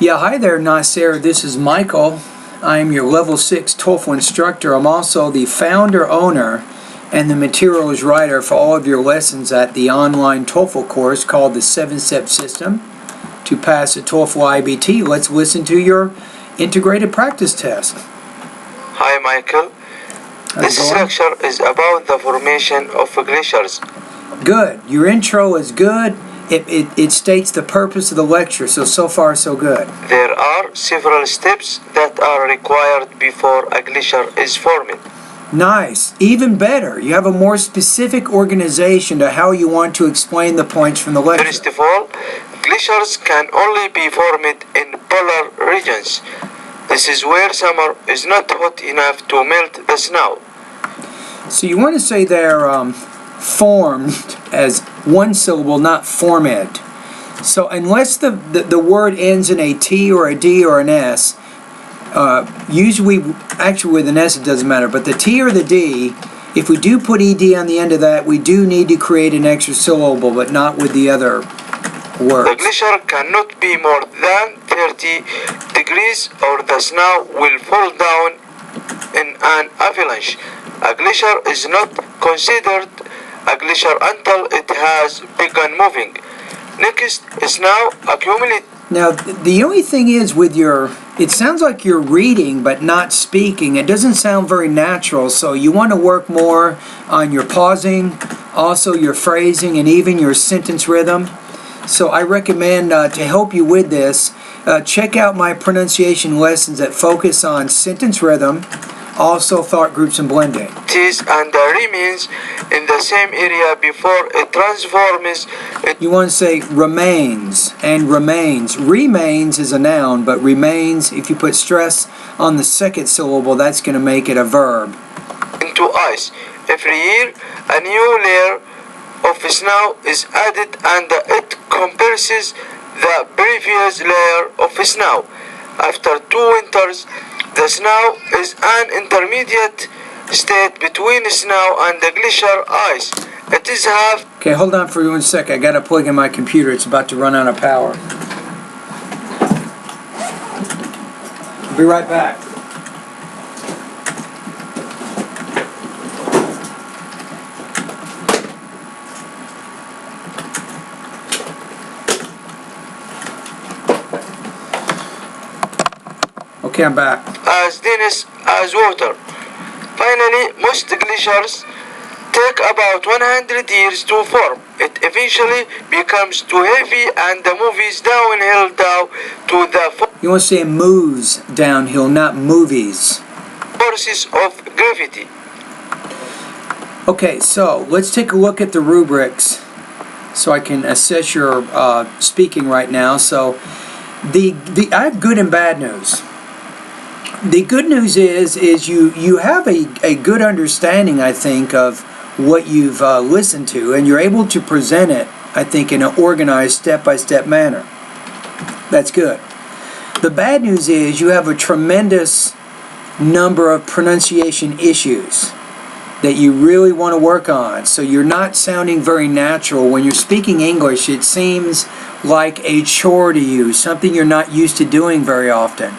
Yeah, hi there, Nasser. This is Michael. I'm your Level 6 TOEFL instructor. I'm also the founder, owner, and the materials writer for all of your lessons at the online TOEFL course called the 7-Step System to pass the TOEFL IBT. Let's listen to your integrated practice test. Hi, Michael. This lecture is about the formation of glaciers. Good. Your intro is good. It states the purpose of the lecture, so far so good. There are several steps that are required before a glacier is formed. Nice. Even better. You have a more specific organization to how you want to explain the points from the lecture. First of all, glaciers can only be formed in polar regions. This is where summer is not hot enough to melt the snow. So you want to say they're formed as one syllable, not formed. So unless the word ends in a T or a D or an S, usually, actually with an S it doesn't matter, but the T or the D, if we do put ED on the end of that, we do need to create an extra syllable, but not with the other words. The glacier cannot be more than 30 degrees or the snow will fall down in an avalanche. A glacier is not considered a glacier until it has begun moving. Next is now accumulate. Now, the only thing is with it sounds like you're reading but not speaking. It doesn't sound very natural, so you want to work more on your pausing, also your phrasing, and even your sentence rhythm. So I recommend, to help you with this, check out my pronunciation lessons that focus on sentence rhythm, also thought groups and blending. Tis and remains in the same area before it transforms. You want to say remains and remains. Remains is a noun, but remains, if you put stress on the second syllable, that's going to make it a verb. Into ice. Every year, a new layer of snow is added and it compresses the previous layer of snow. After 2 winters, the snow is an intermediate state between snow and the glacier ice. It is half. Okay, hold on for 1 sec. I got to plug in my computer. It's about to run out of power. I'll be right back. Okay, I'm back. As dense as water. Finally, most glaciers take about 100 years to form. It eventually becomes too heavy and moves downhill down to the You want to say moves downhill, not movies. forces of gravity. Okay, so let's take a look at the rubrics so I can assess your speaking right now. So I have good and bad news. The good news is you have a good understanding, I think, of what you've listened to, and you're able to present it, I think, in an organized, step-by-step manner. That's good. The bad news is you have a tremendous number of pronunciation issues that you really want to work on. So you're not sounding very natural. When you're speaking English, it seems like a chore to you, something you're not used to doing very often.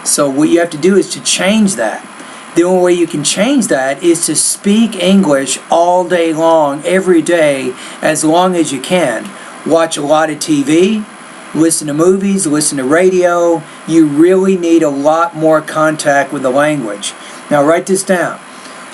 So what you have to do is to change that. The only way you can change that is to speak English all day long, every day, as long as you can. Watch a lot of TV, listen to movies, listen to radio. You really need a lot more contact with the language. Now write this down.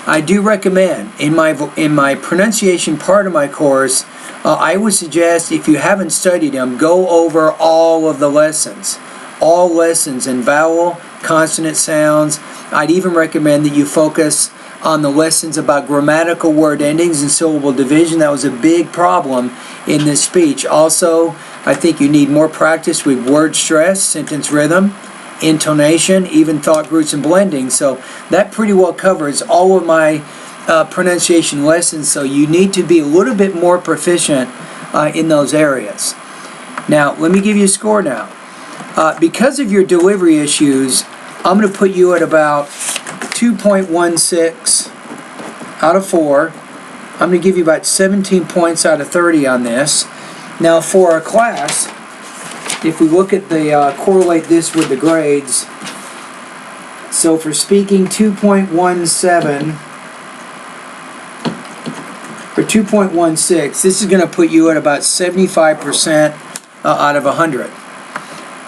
I do recommend, in my pronunciation part of my course, I would suggest, if you haven't studied them, go over all of the lessons. All lessons in vowel, consonant sounds. I'd even recommend that you focus on the lessons about grammatical word endings and syllable division. That was a big problem in this speech. Also, I think you need more practice with word stress, sentence rhythm, intonation, even thought groups and blending. So that pretty well covers all of my pronunciation lessons. So you need to be a little bit more proficient in those areas. Now, let me give you a score now. Because of your delivery issues, I'm going to put you at about 2.16 out of 4. I'm going to give you about 17 points out of 30 on this. Now for our class, if we look at the correlate this with the grades, so for speaking 2.17 or 2.16, this is going to put you at about 75% out of 100.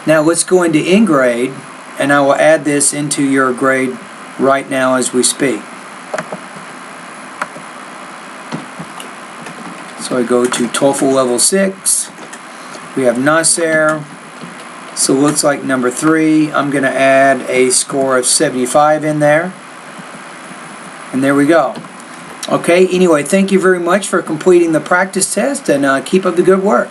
Now let's go into in-grade, and I will add this into your grade right now as we speak. So I go to TOEFL level 6. We have Nasser. So it looks like number 3. I'm going to add a score of 75 in there. And there we go. Okay, anyway, thank you very much for completing the practice test, and keep up the good work.